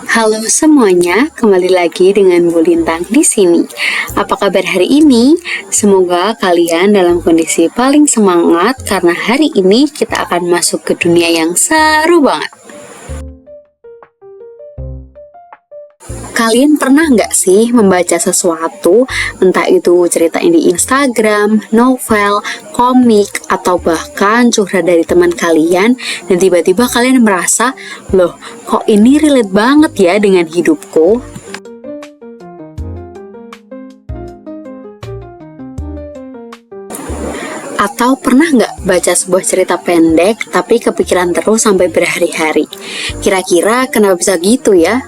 Halo semuanya, kembali lagi dengan Bu Lintang di sini. Apa kabar hari ini? Semoga kalian dalam kondisi paling semangat karena hari ini kita akan masuk ke dunia yang seru banget. Kalian pernah nggak sih membaca sesuatu, entah itu cerita di Instagram, novel, komik, atau bahkan curhat dari teman kalian, dan tiba-tiba kalian merasa, loh, kok ini relate banget ya dengan hidupku? Atau pernah nggak baca sebuah cerita pendek, tapi kepikiran terus sampai berhari-hari? Kira-kira kenapa bisa gitu ya?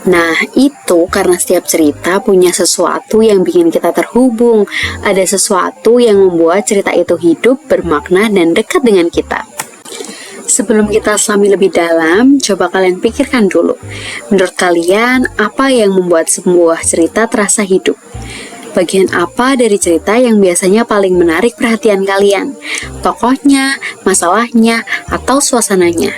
Nah, itu karena setiap cerita punya sesuatu yang bikin kita terhubung. Ada sesuatu yang membuat cerita itu hidup, bermakna, dan dekat dengan kita. Sebelum kita selami lebih dalam, coba kalian pikirkan dulu. Menurut kalian, apa yang membuat sebuah cerita terasa hidup? Bagian apa dari cerita yang biasanya paling menarik perhatian kalian? Tokohnya, masalahnya, atau suasananya?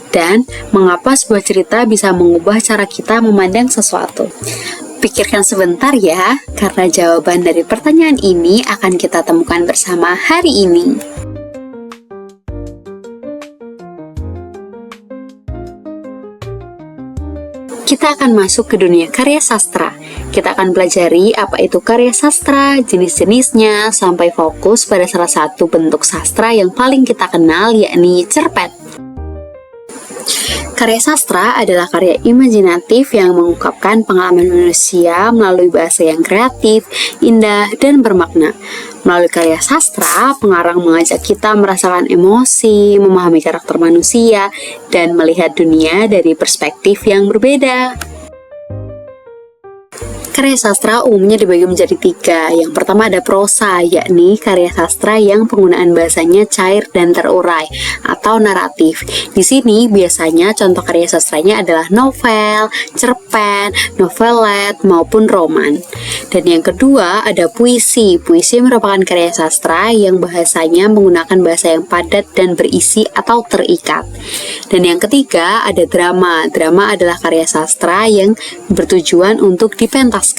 Dan mengapa sebuah cerita bisa mengubah cara kita memandang sesuatu? Pikirkan sebentar ya, karena jawaban dari pertanyaan ini akan kita temukan bersama hari ini. Kita akan masuk ke dunia karya sastra. Kita akan pelajari apa itu karya sastra, jenis-jenisnya, sampai fokus pada salah satu bentuk sastra yang paling kita kenal, yakni cerpen. Karya sastra adalah karya imajinatif yang mengungkapkan pengalaman manusia melalui bahasa yang kreatif, indah, dan bermakna. Melalui karya sastra, pengarang mengajak kita merasakan emosi, memahami karakter manusia, dan melihat dunia dari perspektif yang berbeda. Karya sastra umumnya dibagi menjadi 3. Yang pertama ada prosa, yakni karya sastra yang penggunaan bahasanya cair dan terurai atau naratif. Di sini biasanya contoh karya sastranya adalah novel, cerpen, novelet, maupun roman. Dan yang kedua ada puisi. Puisi merupakan karya sastra yang bahasanya menggunakan bahasa yang padat dan berisi atau terikat. Dan yang ketiga ada drama. Drama adalah karya sastra yang bertujuan untuk dipentaskan.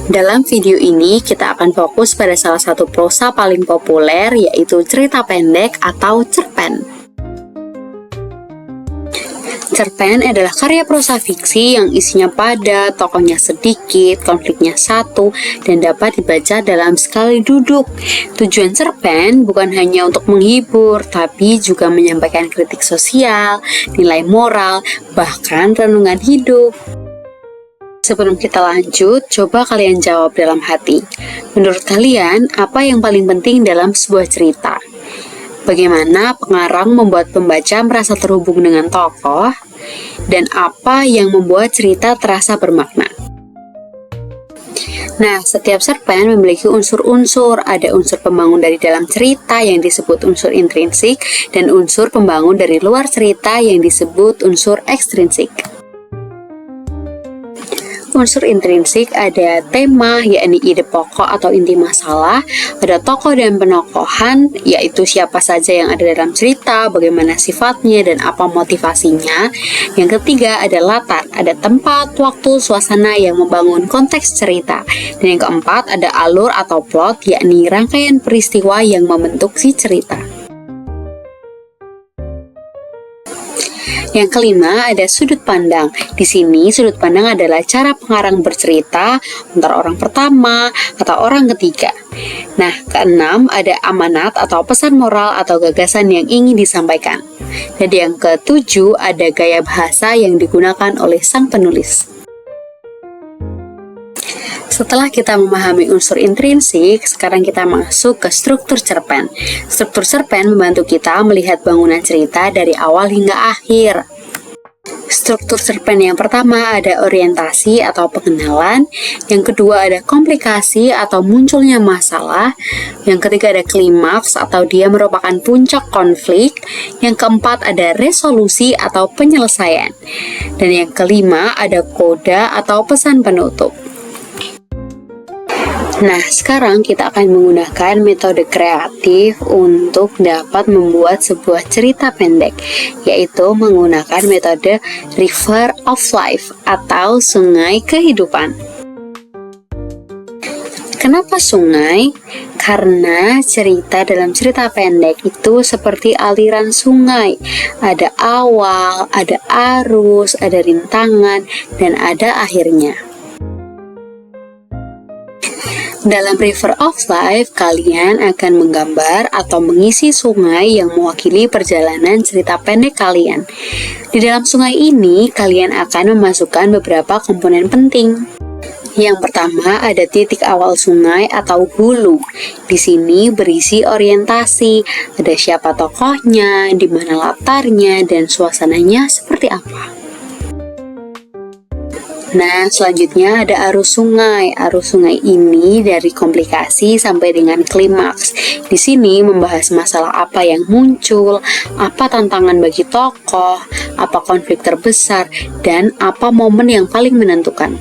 Dalam video ini kita akan fokus pada salah satu prosa paling populer, yaitu cerita pendek atau cerpen. Cerpen adalah karya prosa fiksi yang isinya padat, tokohnya sedikit, konfliknya satu, dan dapat dibaca dalam sekali duduk. Tujuan cerpen bukan hanya untuk menghibur, tapi juga menyampaikan kritik sosial, nilai moral, bahkan renungan hidup. Sebelum kita lanjut, coba kalian jawab dalam hati. Menurut kalian, apa yang paling penting dalam sebuah cerita? Bagaimana pengarang membuat pembaca merasa terhubung dengan tokoh? Dan apa yang membuat cerita terasa bermakna? Nah, setiap cerpen memiliki unsur-unsur. Ada unsur pembangun dari dalam cerita yang disebut unsur intrinsik, dan unsur pembangun dari luar cerita yang disebut unsur ekstrinsik. Unsur intrinsik ada tema, yakni ide pokok atau inti masalah, ada tokoh dan penokohan, yaitu siapa saja yang ada dalam cerita, bagaimana sifatnya, dan apa motivasinya. Yang ketiga ada latar, ada tempat, waktu, suasana yang membangun konteks cerita. Dan yang keempat ada alur atau plot, yakni rangkaian peristiwa yang membentuk si cerita. Yang kelima ada sudut pandang. Di sini sudut pandang adalah cara pengarang bercerita antara orang pertama atau orang ketiga. Nah, keenam ada amanat atau pesan moral atau gagasan yang ingin disampaikan. Dan yang ketujuh ada gaya bahasa yang digunakan oleh sang penulis. Setelah kita memahami unsur intrinsik, sekarang kita masuk ke struktur cerpen. Struktur cerpen membantu kita melihat bangunan cerita dari awal hingga akhir. Struktur cerpen yang pertama ada orientasi atau pengenalan, yang kedua ada komplikasi atau munculnya masalah, yang ketiga ada klimaks atau dia merupakan puncak konflik, yang keempat ada resolusi atau penyelesaian, dan yang kelima ada koda atau pesan penutup. Nah, sekarang kita akan menggunakan metode kreatif untuk dapat membuat sebuah cerita pendek, yaitu menggunakan metode River of Life atau sungai kehidupan. Kenapa sungai? Karena cerita dalam cerita pendek itu seperti aliran sungai. Ada awal, ada arus, ada rintangan, dan ada akhirnya. Dalam River of Life, kalian akan menggambar atau mengisi sungai yang mewakili perjalanan cerita pendek kalian. Di dalam sungai ini, kalian akan memasukkan beberapa komponen penting. Yang pertama ada titik awal sungai atau hulu. Di sini berisi orientasi, ada siapa tokohnya, di mana latarnya, dan suasananya seperti apa. Nah, selanjutnya ada arus sungai. Arus sungai ini dari komplikasi sampai dengan klimaks. Di sini membahas masalah apa yang muncul, apa tantangan bagi tokoh, apa konflik terbesar, dan apa momen yang paling menentukan.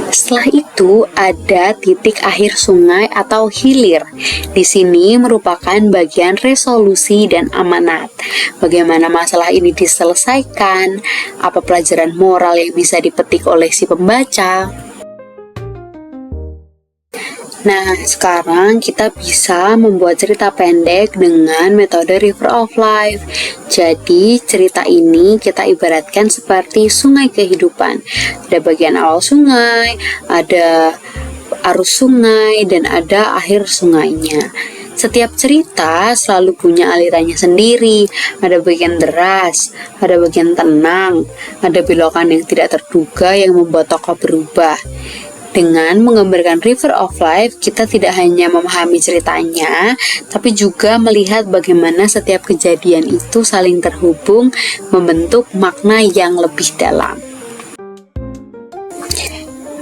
Setelah itu ada titik akhir sungai atau hilir. Di sini merupakan bagian resolusi dan amanat. Bagaimana masalah ini diselesaikan, apa pelajaran moral yang bisa dipetik oleh si pembaca. Nah, sekarang kita bisa membuat cerita pendek dengan metode River of Life. Jadi, cerita ini kita ibaratkan seperti sungai kehidupan. Ada bagian awal sungai, ada arus sungai, dan ada akhir sungainya. Setiap cerita selalu punya alirannya sendiri. Ada bagian deras, ada bagian tenang, ada belokan yang tidak terduga yang membuat tokoh berubah. Dengan menggambarkan River of Life, kita tidak hanya memahami ceritanya, tapi juga melihat bagaimana setiap kejadian itu saling terhubung, membentuk makna yang lebih dalam.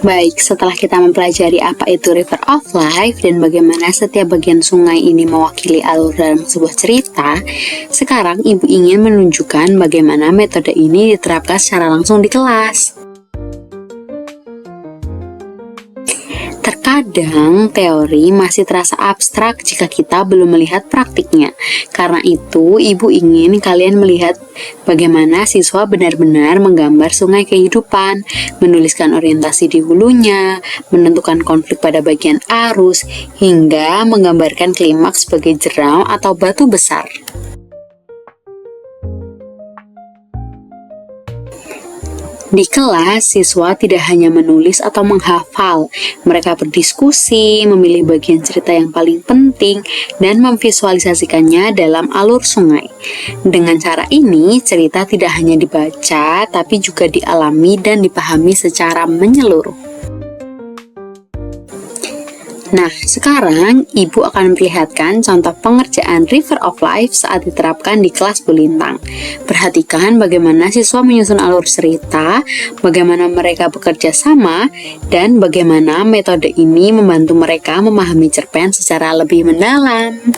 Baik, setelah kita mempelajari apa itu River of Life dan bagaimana setiap bagian sungai ini mewakili alur dalam sebuah cerita, sekarang Ibu ingin menunjukkan bagaimana metode ini diterapkan secara langsung di kelas. Terkadang teori masih terasa abstrak jika kita belum melihat praktiknya. Karena itu, Ibu ingin kalian melihat bagaimana siswa benar-benar menggambar sungai kehidupan, menuliskan orientasi di hulunya, menentukan konflik pada bagian arus, hingga menggambarkan klimaks sebagai jeram atau batu besar. Di kelas, siswa tidak hanya menulis atau menghafal, mereka berdiskusi, memilih bagian cerita yang paling penting, dan memvisualisasikannya dalam alur sungai. Dengan cara ini, cerita tidak hanya dibaca, tapi juga dialami dan dipahami secara menyeluruh. Nah, sekarang Ibu akan memperlihatkan contoh pengerjaan River of Life saat diterapkan di kelas Bulintang. Perhatikan bagaimana siswa menyusun alur cerita, bagaimana mereka bekerja sama, dan bagaimana metode ini membantu mereka memahami cerpen secara lebih mendalam.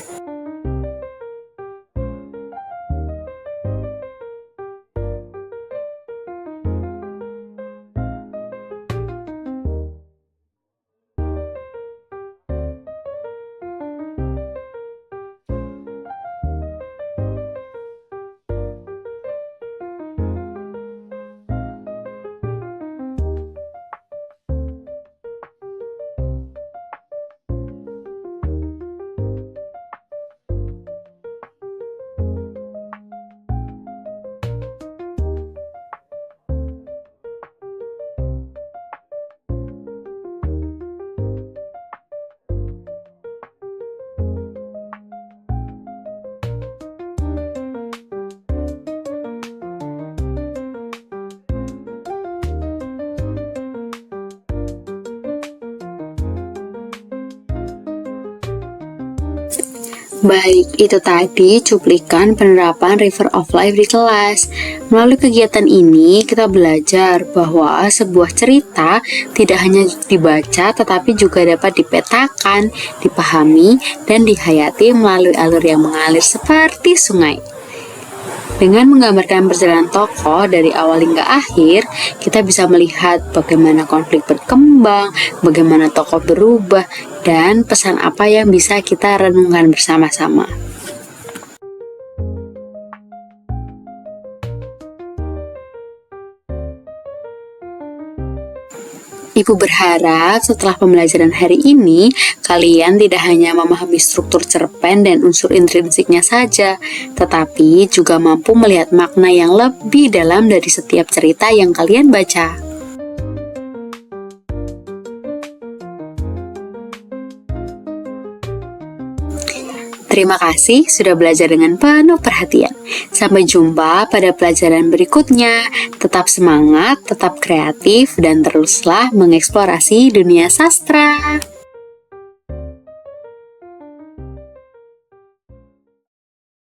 Baik, itu tadi cuplikan penerapan River of Life di kelas. Melalui kegiatan ini, kita belajar bahwa sebuah cerita tidak hanya dibaca, tetapi juga dapat dipetakan, dipahami, dan dihayati melalui alur yang mengalir seperti sungai. Dengan menggambarkan perjalanan tokoh dari awal hingga akhir, kita bisa melihat bagaimana konflik berkembang, bagaimana tokoh berubah, dan pesan apa yang bisa kita renungkan bersama-sama. Ibu berharap setelah pembelajaran hari ini, kalian tidak hanya memahami struktur cerpen dan unsur intrinsiknya saja, tetapi juga mampu melihat makna yang lebih dalam dari setiap cerita yang kalian baca. Terima kasih sudah belajar dengan penuh perhatian. Sampai jumpa pada pelajaran berikutnya. Tetap semangat, tetap kreatif, dan teruslah mengeksplorasi dunia sastra.